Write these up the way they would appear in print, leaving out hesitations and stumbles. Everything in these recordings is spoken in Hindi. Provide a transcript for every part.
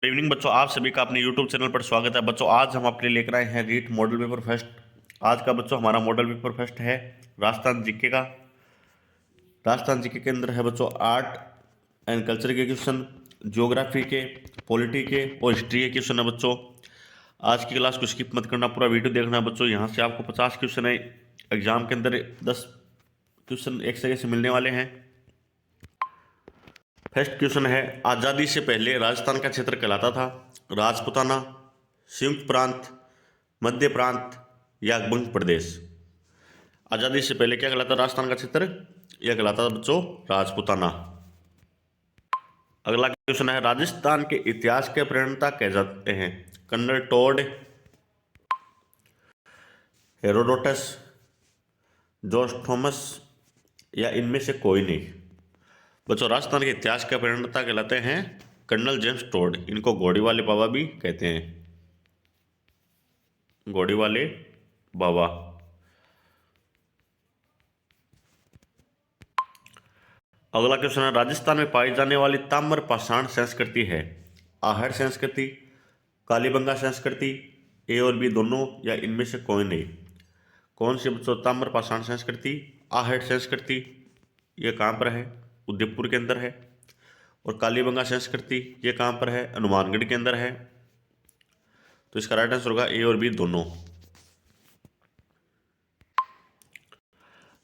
गुड इवनिंग बच्चों, आप सभी का अपने यूट्यूब चैनल पर स्वागत है। बच्चों आज हम आपके लिए लेकर आए हैं रीट मॉडल पेपर फर्स्ट। आज का बच्चों हमारा मॉडल पेपर फर्स्ट है राजस्थान जीके का। राजस्थान जीके के अंदर है बच्चों आर्ट एंड कल्चर के क्वेश्चन, ज्योग्राफी के, पॉलिटी के और हिस्ट्री के क्वेश्चन है बच्चों। आज की क्लास को स्किप मत करना, पूरा वीडियो देखना है बच्चों। यहाँ से आपको 50 क्वेश्चन है, एग्जाम के अंदर 10 क्वेश्चन एक जगह से मिलने वाले हैं। फर्स्ट क्वेश्चन है, आज़ादी से पहले राजस्थान का क्षेत्र कहलाता था राजपूताना, संयुक्त प्रांत, मध्य प्रांत या बंग प्रदेश। आज़ादी से पहले क्या कहलाता राजस्थान का क्षेत्र? यह कहलाता था बच्चों राजपूताना। अगला क्वेश्चन है, राजस्थान के इतिहास के प्रणेता कहे जाते हैं colonel Tod, Herodotus, George Thomas या इनमें से कोई नहीं। बच्चों राजस्थान के इतिहास के प्रणेता कहलाते हैं कर्नल जेम्स टोड। इनको घोड़ी वाले बाबा भी कहते हैं, घोड़ी वाले बाबा। अगला क्वेश्चन है, राजस्थान में पाई जाने वाली ताम्र पाषाण संस्कृति है आहड़ संस्कृति, कालीबंगा संस्कृति, ए और बी दोनों या इनमें से कोई नहीं। कौन सी बच्चों ताम्र पाषाण संस्कृति? आहड़ संस्कृति। ये कहाँ पर है? उदयपुर के अंदर है। और कालीबंगा संस्कृति ये कहाँ पर है? हनुमानगढ़ के अंदर है। तो इसका राइट आंसर होगा ए और बी दोनों।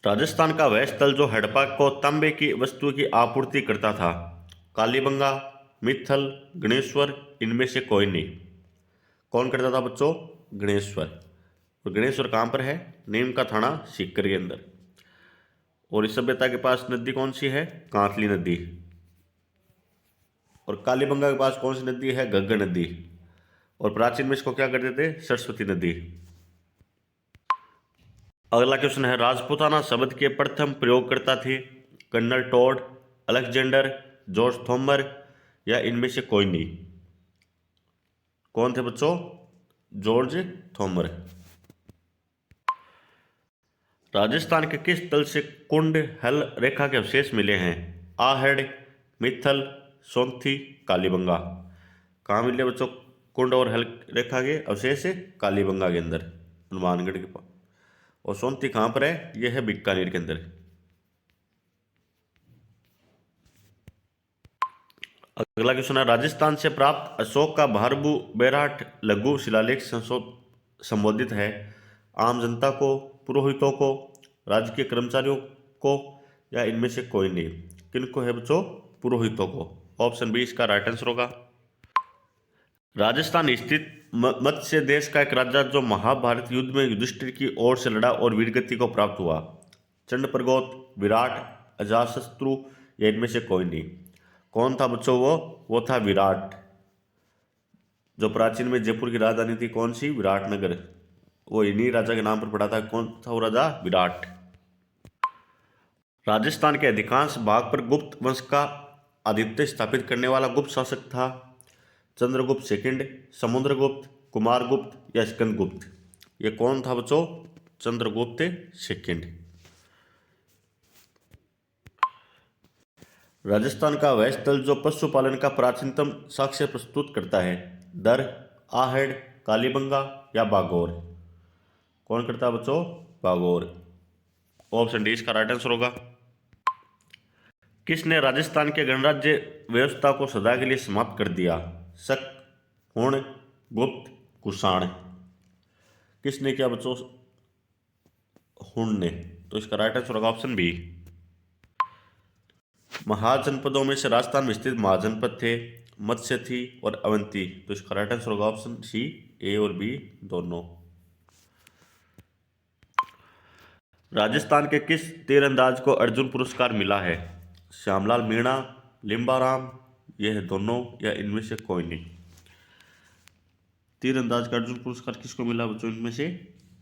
राजस्थान का वह स्थल जो हड़प्पा को तांबे की वस्तु की आपूर्ति करता था कालीबंगा, मित्थल, गणेश्वर, इनमें से कोई नहीं। कौन करता था बच्चों? गणेश्वर। और गणेश्वर कहाँ पर है? नीम का थाना सीकर के अंदर। और इस सभ्यता के पास नदी कौन सी है? कांतली नदी। और कालीबंगा के पास कौन सी नदी है? घग्गर नदी। और प्राचीन में इसको क्या करते थे? सरस्वती नदी। अगला क्वेश्चन है, राजपूताना शब्द के प्रथम प्रयोगकर्ता थे colonel toad, Alexander, George Thomas या इनमें से कोई नहीं। कौन थे बच्चों? George Thomas. राजस्थान के किस तल से कुंड हल रेखा के अवशेष मिले हैं? आहड़, मित्थल, सोंथी, कालीबंगा। कहाँ मिले बच्चों कुंड और हल रेखा के अवशेष? कालीबंगा के अंदर, हनुमानगढ़ के पास। और सोंथी कहाँ पर है? यह है बीकानेर के अंदर। अगला क्वेश्चन है, राजस्थान से प्राप्त अशोक का भारबू बैराट लघु शिलालेख संबोधित है आम जनता को, पुरोहितों को, राज्य के कर्मचारियों को या इनमें से कोई नहीं। किनको है बच्चों? पुरोहितों को। ऑप्शन बी इसका राइट आंसर होगा। राजस्थान स्थित मत्स्य देश का एक राजा जो महाभारत युद्ध में युधिष्ठिर की ओर से लड़ा और वीरगति को प्राप्त हुआ चंडप्रगोत, विराट, अजातशत्रु या इनमें से कोई नहीं। कौन था बच्चों? वो था विराट। जो प्राचीन में जयपुर की राजधानी थी कौन सी? विराटनगर। वो इन्हीं राजा के नाम पर पड़ा था। कौन था वो राजा? विराट। राजस्थान के अधिकांश भाग पर गुप्त वंश का आधिपत्य स्थापित करने वाला गुप्त शासक था चंद्रगुप्त सेकंड, समुद्रगुप्त, कुमारगुप्त या स्कंदगुप्त। ये कौन था बच्चों? चंद्रगुप्त सेकंड। राजस्थान का वह स्थल जो पशुपालन का प्राचीनतम साक्ष्य प्रस्तुत करता है दर, आहड़, कालीबंगा या बागौर। कौन करता है बच्चों? बागौर। ऑप्शन डी इसका राइट आंसर होगा। किसने राजस्थान के गणराज्य व्यवस्था को सदा के लिए समाप्त कर दिया? शक, हुण, गुप्त, कुषाण। किसने किया बच्चों? हुण ने। तो इसका राइट आंसर होगा ऑप्शन बी। महाजनपदों में से राजस्थान में स्थित महाजनपद थे मत्स्य थी और अवंती। तो इसका राइट आंसर होगा ऑप्शन सी, ए और बी दोनों। राजस्थान के किस तीरंदाज को अर्जुन पुरस्कार मिला है? श्यामलाल मीणा, लिम्बाराम, यह दोनों या इनमें से कोई नहीं। तीरंदाज का अर्जुन पुरस्कार किसको मिला बच्चों? इनमें से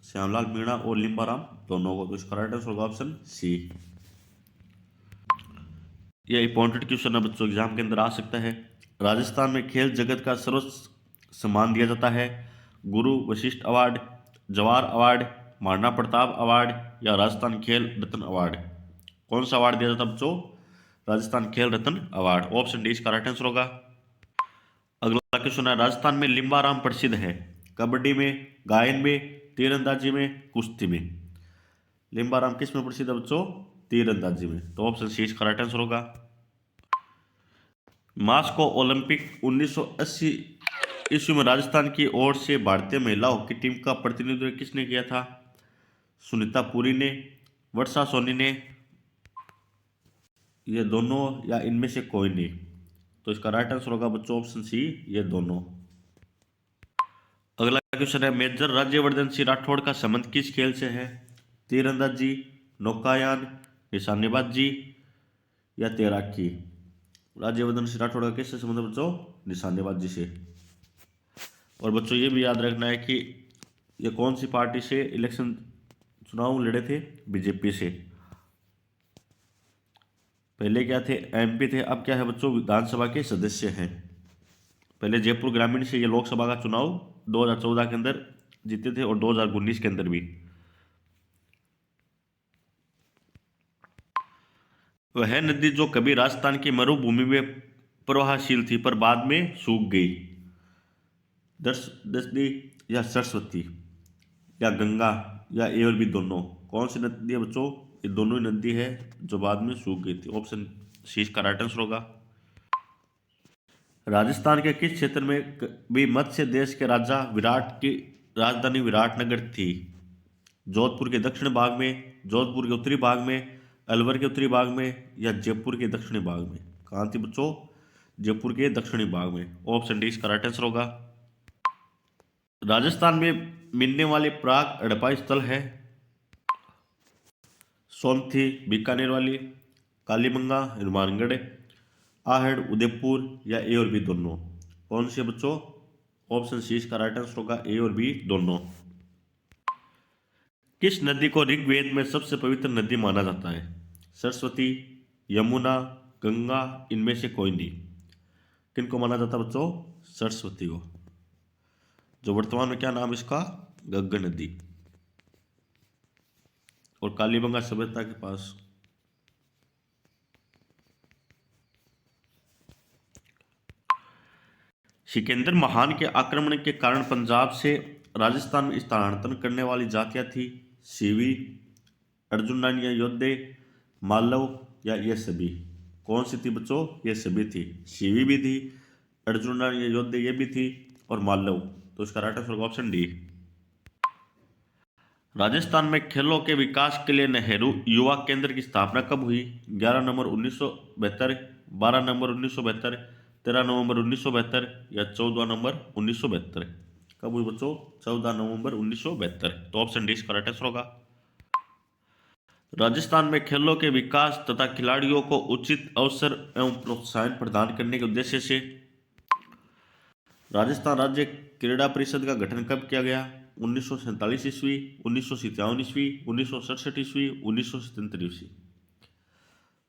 श्यामलाल मीणा और लिम्बाराम दोनों को। तो इसका राइट आंसर होगा ऑप्शन सी। यह इंपॉर्टेंट क्वेश्चन है बच्चों, एग्जाम के अंदर आ सकता है। राजस्थान में खेल जगत का सर्वोच्च सम्मान दिया जाता है गुरु Vashishtha award, Jawahar award, Maharana Pratap award या राजस्थान खेल रत्न अवार्ड। कौन सा अवार्ड दिया जाता है बच्चों? राजस्थान खेल रत्न अवार्ड। ऑप्शन डी इसका राइट आंसर होगा। अगला क्वेश्चन है, राजस्थान में लिम्बाराम प्रसिद्ध है? कबड्डी में, गायन में, तीरंदाजी में, कुश्ती में? लिम्बाराम किस में प्रसिद्ध है बच्चों? तीरंदाजी में। तो ऑप्शन सी इसका राइट आंसर होगा। मास्को ओलंपिक 1980 ईस्वी में राजस्थान की ओर से भारतीय महिला हॉकी टीम का प्रतिनिधित्व किसने किया था? सुनीता पुरी ने, वर्षा सोनी ने, ये दोनों, या इनमें से कोई नहीं? तो इसका राइट आंसर होगा बच्चों ऑप्शन सी, ये दोनों। अगला क्वेश्चन है, मेजर राज्यवर्धन सिंह राठौड़ का संबंध किस खेल से है? तीरंदाजी, नौकायान, निशानेबाजी या तैराकी? राज्यवर्धन सिंह राठौड़ का किससे संबंध है बच्चों? निशानेबाजी से। और बच्चों ये भी याद रखना है कि ये कौन सी पार्टी से इलेक्शन चुनाव लड़े थे? बीजेपी से। पहले क्या थे? एमपी थे, अब क्या है बच्चों? विधानसभा के सदस्य हैं। पहले जयपुर ग्रामीण से ये लोकसभा का चुनाव 2014 के अंदर जीते थे और 2019 के अंदर भी। वह नदी जो कभी राजस्थान की मरुभूमि में प्रवाहशील थी पर बाद में सूख गई, दसदी या सरस्वती या गंगा या ए और बी दोनों? कौन सी नदी है बच्चों? ये दोनों ही नदी है जो बाद में सूख गई थी। ऑप्शन सी इसका राइट आंसर होगा। राजस्थान के किस क्षेत्र में भी मत्स्य देश के राजा विराट की राजधानी विराटनगर थी? जोधपुर के दक्षिण भाग में, जोधपुर के उत्तरी भाग में, अलवर के उत्तरी भाग में या जयपुर के दक्षिणी भाग में? कहाँ थी बच्चों? जयपुर के दक्षिणी भाग में। ऑप्शन डी इसका राइट आंसर होगा। राजस्थान में मिलने वाले प्राग हड़प्पा स्थल है? सोनथी बीकानेर वाली, कालीबंगा हनुमानगढ़, आहड़ उदयपुर या ए और बी दोनों? कौन से बच्चों? ऑप्शन सी इसका राइट आंसर होगा, ए और बी दोनों। किस नदी को ऋग्वेद में सबसे पवित्र नदी माना जाता है? सरस्वती, यमुना, गंगा, इनमें से कोई नहीं? किनको माना जाता है बच्चों? सरस्वती को। जो वर्तमान में क्या नाम इसका? गंगा नदी। और कालीबंगा सभ्यता के पास। सिकंदर महान के आक्रमण के कारण पंजाब से राजस्थान में स्थानांतरण करने वाली जातियां थी? सीवी, अर्जुनन या योद्धे, मालव या ये सभी? कौन सी थी बच्चों? ये सभी थी। सीवी भी थी, अर्जुनन या योद्धे ये भी थी, और मालव। तो इसका right answer option D. Rajasthan में खेलों के विकास के लिए नेहरू युवा केंद्र की स्थापना कब हुई? 11 नवंबर 1972, 12 नवंबर 1972, 13 नवंबर 1972 या 14 नवंबर 1972? कब हुई बच्चों? 14 नवंबर 1972। तो ऑप्शन डी इसका राइट आंसर होगा। राजस्थान में खेलों के विकास तथा खिलाड़ियों को उचित अवसर एवं प्रोत्साहन प्रदान करने के उद्देश्य से राजस्थान राज्य क्रीड़ा परिषद का गठन कब किया गया? 1947 ईस्वी, 1957 ईस्वी, 1967 ईस्वी, 1977 ईस्वी?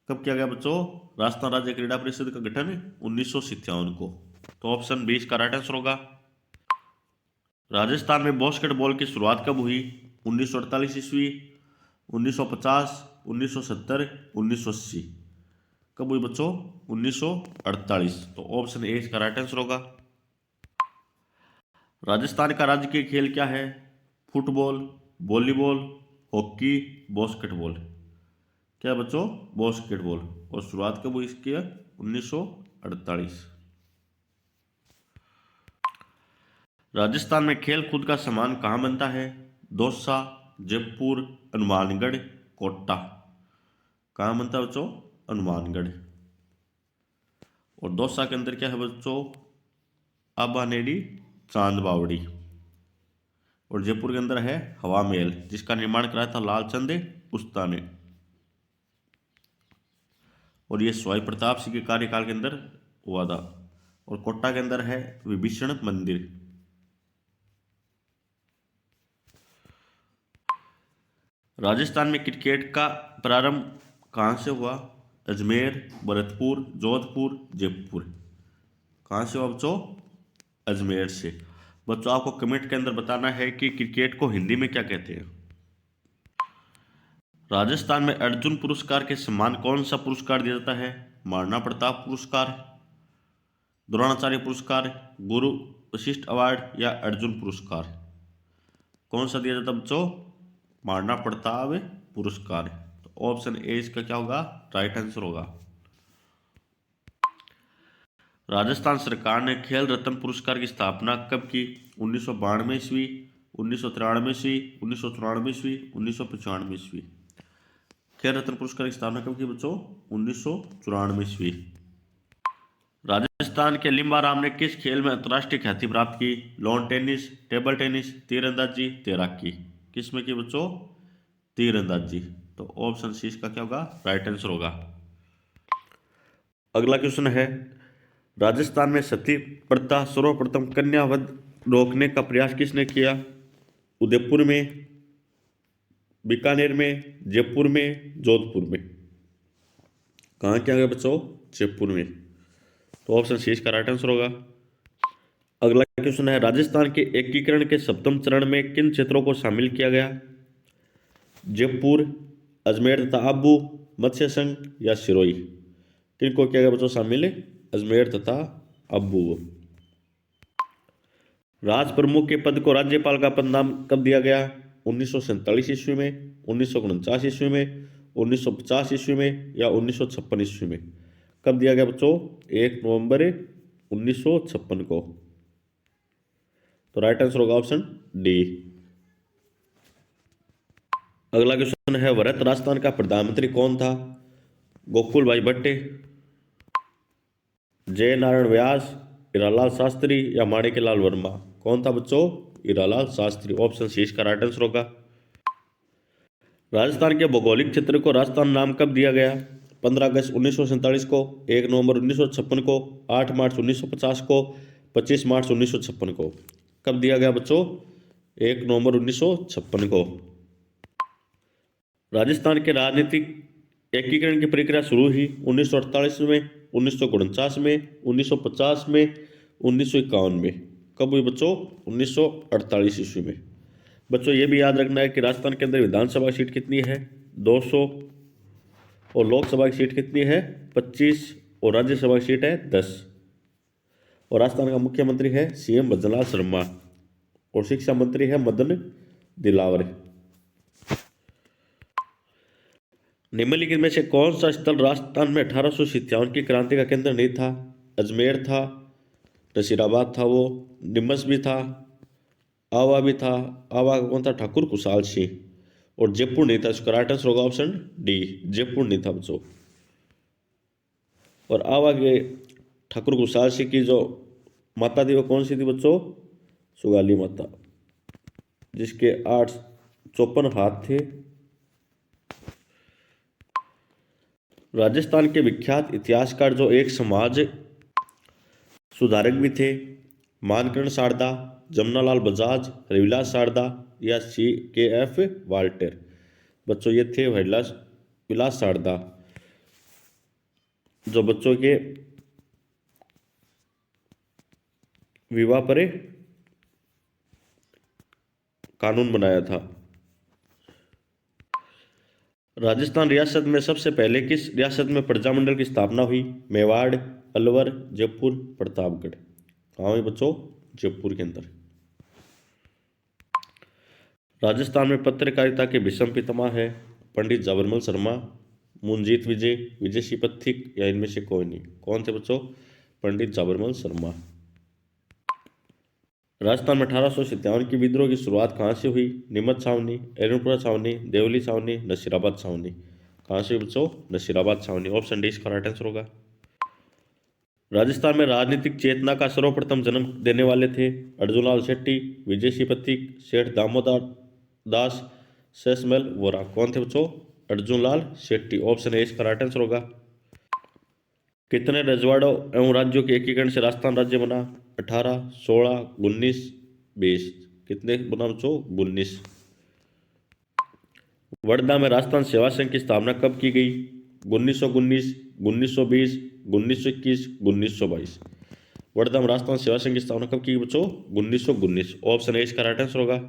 कब किया गया बच्चों? राजस्थान राज्य क्रीड़ा परिषद का गठन 1957 को। तो ऑप्शन बी इसका राइट आंसर होगा। राजस्थान में बास्केटबॉल की शुरुआत कब हुई? 1948 ईस्वी, 1950, 1970, 1980? कब हुई बच्चों? 1948। तो ऑप्शन ए इसका राइट आंसर होगा। राजस्थान का राजकीय खेल क्या है? Football, volleyball, hockey, basketball? क्या बच्चों? बास्केटबॉल। और शुरुआत कब हुई इसकी? 1948। राजस्थान में खेल कूद का सामान कहाँ बनता है? दौसा, जयपुर, हनुमानगढ़, कोटा? कहाँ बनता है बच्चों? हनुमानगढ़। और दौसा के अंदर क्या है बच्चों? आबानेडी चांद बावड़ी। और जयपुर के अंदर है हवा महल, जिसका निर्माण कराया था लालचंद उस्ता ने। और ये सवाई प्रताप सिंह के कार्यकाल के अंदर हुआ था। और कोटा के अंदर है विभीषण मंदिर। राजस्थान में क्रिकेट का प्रारंभ कहाँ से हुआ? अजमेर, भरतपुर, जोधपुर, जयपुर? कहाँ से हुआ बच्चों? अजमेर से। बच्चों आपको कमेंट के अंदर बताना है कि क्रिकेट को हिंदी में क्या कहते हैं। राजस्थान में अर्जुन पुरस्कार के समान कौन सा पुरस्कार दिया जाता है? महाराणा प्रताप पुरस्कार, द्रोणाचार्य पुरस्कार, गुरु वशिष्ठ अवार्ड या अर्जुन पुरस्कार? कौन सा दिया जाता बच्चों? महाराणा प्रताप पुरस्कार। तो ऑप्शन ए इसका क्या होगा? राइट आंसर होगा। राजस्थान सरकार ने खेल रत्न पुरस्कार की स्थापना कब की? 1992 ईस्वी, 1993 ईस्वी, 1994 ईस्वी, 1995 ईस्वी। खेल रत्न पुरस्कार की स्थापना कब की बच्चों? 1994 ईस्वी। राजस्थान के लिम्बाराम ने किस खेल में अंतर्राष्ट्रीय ख्याति प्राप्त की? लॉन टेनिस, टेबल टेनिस, तीरंदाजी, तैराकी। किस में की बच्चों? तीरंदाजी। तो ऑप्शन सी इसका क्या होगा? राइट आंसर होगा। अगला क्वेश्चन है, राजस्थान में सती प्रथा सर्वप्रथम कन्यावध रोकने का प्रयास किसने किया? उदयपुर में, बीकानेर में, जयपुर में, जोधपुर में। कहाँ किया गया बच्चों? जयपुर में। तो ऑप्शन सी इसका राइट आंसर होगा। अगला क्वेश्चन है, राजस्थान के एकीकरण के सप्तम चरण में किन क्षेत्रों को शामिल किया गया? जयपुर, अजमेर तथा आबू, मत्स्य संघ या सिरोही। किन को किया गया बच्चों शामिल? अजमेर तथा आबू। राज प्रमुख के पद को राज्यपाल का पद नाम कब दिया गया? 1947 ईस्वी में, 1949 ईस्वी में, 1950 ईस्वी में या 1956 ईस्वी में। कब दिया गया बच्चों? 1 नवंबर 1956 को। तो राइट आंसर होगा ऑप्शन डी। अगला क्वेश्चन है, वरत राजस्थान का प्रधानमंत्री कौन था? गोकुल भाई भट्टे, जय नारायण व्यास, हीरालाल शास्त्री या माणिक्यलाल वर्मा। कौन था बच्चों? हीरालाल शास्त्री। ऑप्शन सी इसका राइट आंसर होगा। राजस्थान के भौगोलिक क्षेत्र को राजस्थान नाम कब दिया गया? 15 अगस्त 1947 को, 1 नवंबर 1956 को, 8 मार्च 1950 को, 25 मार्च 1956 को। कब दिया गया बच्चों? 1 नवंबर 1956 को। राजस्थान के राजनीतिक एकीकरण की प्रक्रिया शुरू हुई 1948 में, 1949 में, 1950 में, 1951 में। कब हुई बच्चों? 1948 ईस्वी में। बच्चों ये भी याद रखना है कि राजस्थान के अंदर विधानसभा सीट कितनी है? 200, और लोकसभा की सीट कितनी है? 25, और राज्यसभा की सीट है 10। और राजस्थान का मुख्यमंत्री है सीएम भजनलाल शर्मा, और शिक्षा मंत्री है मदन दिलावर। निम्नलिखित में से कौन सा स्थल राजस्थान में 1857 की क्रांति का केंद्र नहीं था? अजमेर था, नसीराबाद था, वो निमस भी था, आवा भी था। आवा का कौन था? ठाकुर कुशाल सिंह। और जयपुर नहीं था। इसका राइट आंसर होगा ऑप्शन डी, जयपुर नहीं था बच्चों। और आवा के ठाकुर कुशाल सिंह की जो माता थी वो कौन सी थी बच्चों? सुगाली माता, जिसके 854 हाथ थे। राजस्थान के विख्यात इतिहासकार जो एक समाज सुधारक भी थे, मानकरण शारदा, जमनालाल बजाज, रविलास शारदा या CKF वाल्टर। बच्चों ये थे विलास शारदा, जो बच्चों के विवाह पर कानून बनाया था। राजस्थान रियासत में सबसे पहले किस रियासत में प्रजामंडल की स्थापना हुई? मेवाड़, अलवर, जयपुर, प्रतापगढ़। कहाँ हुई बच्चों? जयपुर के अंदर। राजस्थान में पत्रकारिता के भीष्म पितामह है पंडित जाबरमल शर्मा, मुंजीत विजय, विजय सिंह पथिक या इनमें से कोई नहीं। कौन थे बच्चों? पंडित जाबरमल शर्मा। राजस्थान में 1857 की विद्रोह की शुरुआत कहाँ से हुई? नीमच छावनी, एरनपुरा छावनी, देवली छावनी, नसीराबाद छावनी। कहाँ से हुई बच्चों? नसीराबाद छावनी। ऑप्शन डी इसका राइट आंसर होगा। राजस्थान में राजनीतिक चेतना का सर्वप्रथम जन्म देने वाले थे अर्जुनलाल शेट्टी, विजय सिंह पथिक, सेठ दामोदर दास, सैसमल वोरा। कौन थे बच्चों? अर्जुनलाल शेट्टी। ऑप्शन ए इसका राइट आंसर होगा। कितने रजवाड़ों एवं राज्यों के एकीकरण से राजस्थान राज्य बना? 18, 16, 19, 20। कितने बना बच्चों? 19। वर्धा में राजस्थान सेवा संघ की स्थापना कब की गई? 1919, 1920, 1921, 1922। वर्धा में राजस्थान सेवा संघ की स्थापना कब की गई बच्चों? 1919। ऑप्शन ए इसका राइट आंसर होगा।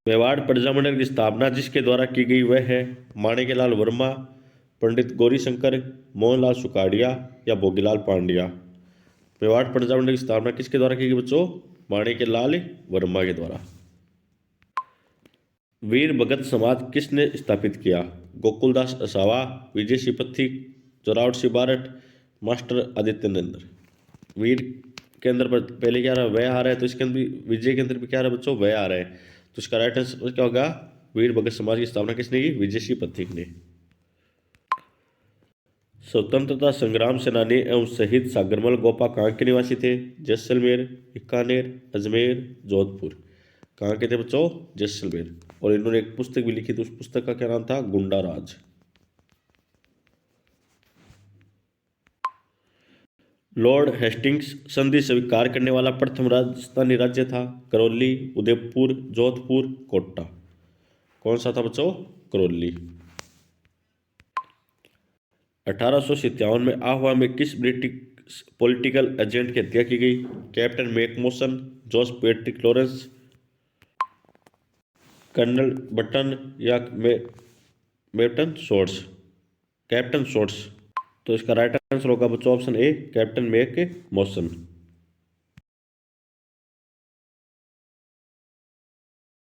मेवाड़ प्रजामंडल की स्थापना जिसके द्वारा की गई वह है माणिक्यलाल वर्मा, पंडित गौरीशंकर, मोहनलाल सुखाड़िया या भोगीलाल पांड्या। मेवाड़ प्रजामंडल की स्थापना किसके द्वारा की गई बच्चों? माणिक्य लाल वर्मा के द्वारा। वीर भगत समाज किसने स्थापित किया? गोकुलदास असावा, विजय सिंह पथिक, जोरावर सिंह बारट, मास्टर आदित्यनंद। वीर के अंदर पर पहले क्या आ रहा है? वह आ रहा है, तो इसके अंदर भी विजय के अंदर भी क्या आ रहा है बच्चों? वह आ रहा है। तो इसका राइट आंसर क्या होगा? वीर भगत समाज की स्थापना किसने की? विजय सिंह पथिक ने। स्वतंत्रता संग्राम सेनानी एवं शहीद सागरमल गोपा कहाँ के निवासी थे? जैसलमेर, बीकानेर, अजमेर, जोधपुर। कहाँ के थे बच्चों? जैसलमेर। और इन्होंने एक पुस्तक भी लिखी थी, उस पुस्तक का क्या नाम था? गुंडा राज। लॉर्ड हेस्टिंग्स संधि स्वीकार करने वाला प्रथम राजस्थानी राज्य था? करौली, उदयपुर, जोधपुर, कोटा। कौन सा था बच्चों? करौली। 1857 में आह्वा में किस ब्रिटिश पॉलिटिकल एजेंट की हत्या की गई? Captain McMosan, George Patrick Lawrence, colonel Button या मेटन शॉर्ट्स। Captain shorts. तो इसका राइट आंसर होगा बच्चों option A, captain Mac Mawson.